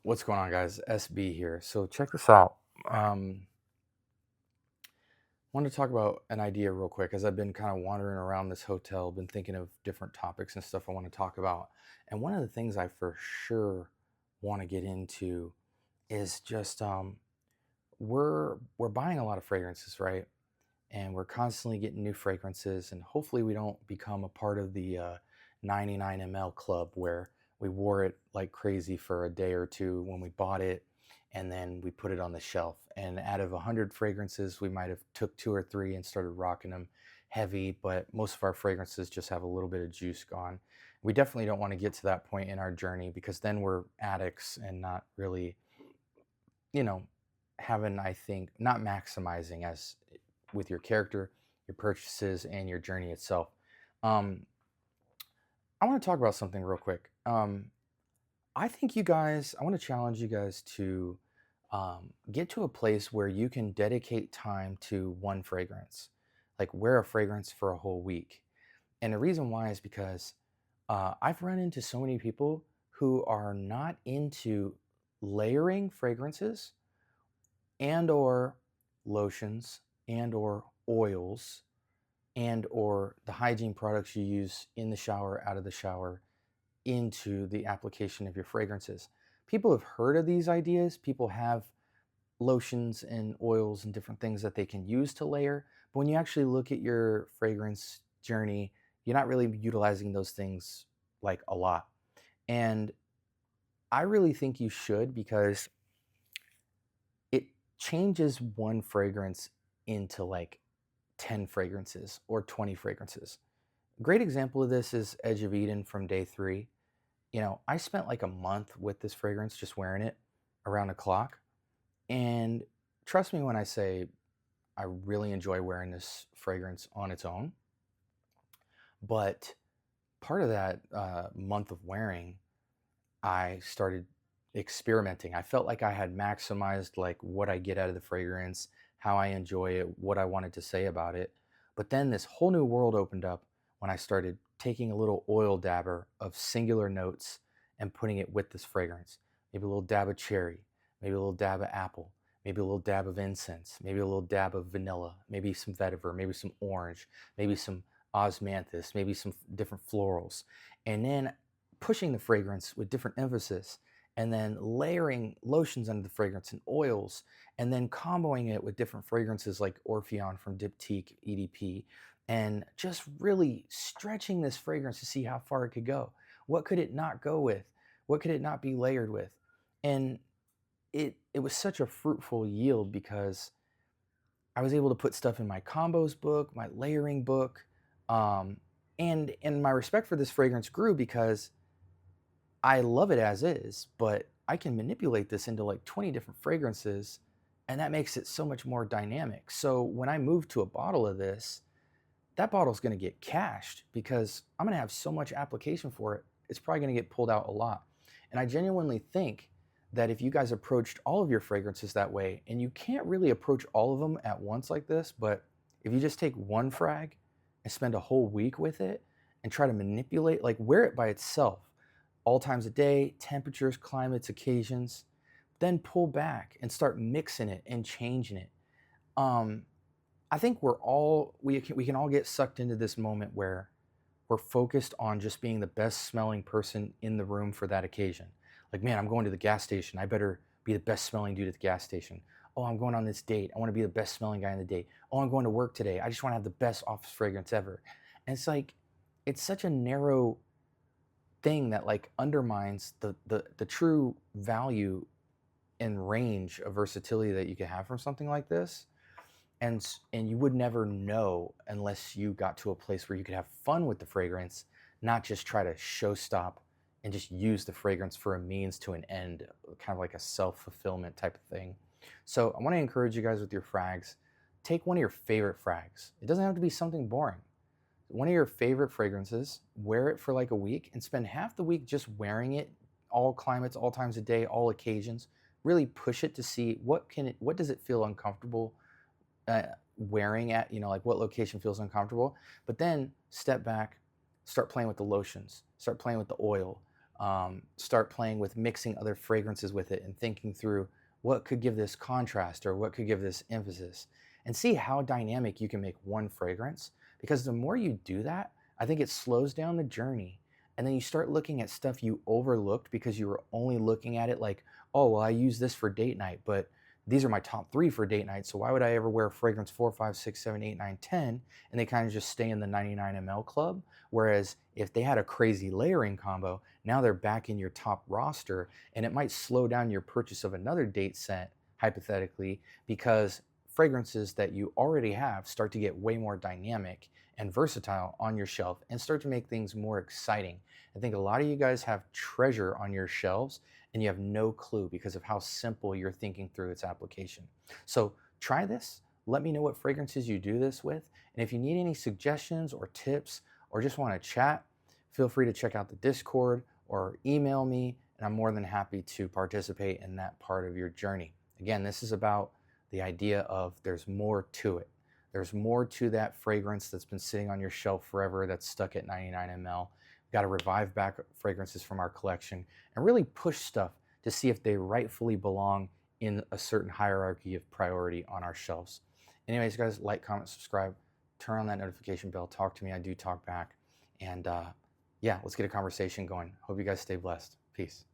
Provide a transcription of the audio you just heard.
What's going on, guys? SB here. So check this out. Want to talk about an idea real quick as I've been kind of wandering around this hotel, been thinking of different topics and stuff I want to talk about. And one of the things I for sure want to get into is just we're buying a lot of fragrances, right? And we're constantly getting new fragrances, and hopefully we don't become a part of the 99 ml club where we wore it like crazy for a day or two when we bought it, and then we put it on the shelf, and out of 100 fragrances we might have took two or three and started rocking them heavy, but most of our fragrances just have a little bit of juice gone. We definitely don't want to get to that point in our journey, because then we're addicts and not really, you know, having, I think, not maximizing as with your character, your purchases, and your journey itself. Um, I want to talk about something real quick. I think I want to challenge you guys to get to a place where you can dedicate time to one fragrance, like wear a fragrance for a whole week. And the reason why is because I've run into so many people who are not into layering fragrances and or lotions and or oils and or the hygiene products you use in the shower, out of the shower, into the application of your fragrances. People have heard of these ideas. People have lotions and oils and different things that they can use to layer. But when you actually look at your fragrance journey, you're not really utilizing those things like a lot. And I really think you should, because it changes one fragrance into like 10 fragrances or 20 fragrances. Great example of this is Edge of Eden from day 3. I spent like a month with this fragrance, just wearing it around the clock. And trust me when I say I really enjoy wearing this fragrance on its own. But part of that month of wearing, I started experimenting. I felt like I had maximized like what I get out of the fragrance, how I enjoy it, what I wanted to say about it. But then this whole new world opened up when I started taking a little oil dabber of singular notes and putting it with this fragrance. Maybe a little dab of cherry, maybe a little dab of apple, maybe a little dab of incense, maybe a little dab of vanilla, maybe some vetiver, maybe some orange, maybe some osmanthus, maybe some different florals. And then pushing the fragrance with different emphasis, and then layering lotions under the fragrance and oils, and then comboing it with different fragrances like Orpheon from Diptyque EDP, and just really stretching this fragrance to see how far it could go. What could it not go with? What could it not be layered with? And it was such a fruitful yield, because I was able to put stuff in my combos book, my layering book, and my respect for this fragrance grew, because I love it as is, but I can manipulate this into like 20 different fragrances, and that makes it so much more dynamic. So when I move to a bottle of this, that bottle's going to get cached, because I'm going to have so much application for it. It's probably going to get pulled out a lot. And I genuinely think that if you guys approached all of your fragrances that way, and you can't really approach all of them at once like this, but if you just take one frag and spend a whole week with it and try to manipulate, like wear it by itself, all times of day, temperatures, climates, occasions, then pull back and start mixing it and changing it. I think we can all get sucked into this moment where we're focused on just being the best smelling person in the room for that occasion. Like, man, I'm going to the gas station. I better be the best smelling dude at the gas station. Oh, I'm going on this date. I want to be the best smelling guy on the date. Oh, I'm going to work today. I just want to have the best office fragrance ever. And it's like, it's such a narrow thing that like undermines the true value and range of versatility that you can have from something like this. And you would never know unless you got to a place where you could have fun with the fragrance, not just try to show stop and just use the fragrance for a means to an end, kind of like a self-fulfillment type of thing. So I want to encourage you guys with your frags. Take one of your favorite frags. It doesn't have to be something boring. One of your favorite fragrances, wear it for like a week, and spend half the week just wearing it, all climates, all times of day, all occasions. Really push it to see what does it feel uncomfortable wearing at, like what location feels uncomfortable. But then step back, start playing with the lotions, start playing with the oil, Start playing with mixing other fragrances with it and thinking through what could give this contrast or what could give this emphasis, and see how dynamic you can make one fragrance. Because the more you do that, I think it slows down the journey. And then you start looking at stuff you overlooked because you were only looking at it like, oh, well, I use this for date night, but these are my top 3 for date night. So why would I ever wear fragrance 4, 5, 6, 7, 8, 9, 10? And they kind of just stay in the 99 ml club. Whereas if they had a crazy layering combo, now they're back in your top roster, and it might slow down your purchase of another date scent, hypothetically, because fragrances that you already have start to get way more dynamic and versatile on your shelf and start to make things more exciting. I think a lot of you guys have treasure on your shelves and you have no clue because of how simple you're thinking through its application. So try this. Let me know what fragrances you do this with. And if you need any suggestions or tips or just want to chat, feel free to check out the Discord or email me, and I'm more than happy to participate in that part of your journey. Again, this is about the idea of there's more to it. There's more to that fragrance that's been sitting on your shelf forever that's stuck at 99 ml. We've got to revive back fragrances from our collection and really push stuff to see if they rightfully belong in a certain hierarchy of priority on our shelves. Anyways, guys, like, comment, subscribe, turn on that notification bell, talk to me. I do talk back. And yeah, let's get a conversation going. Hope you guys stay blessed. Peace.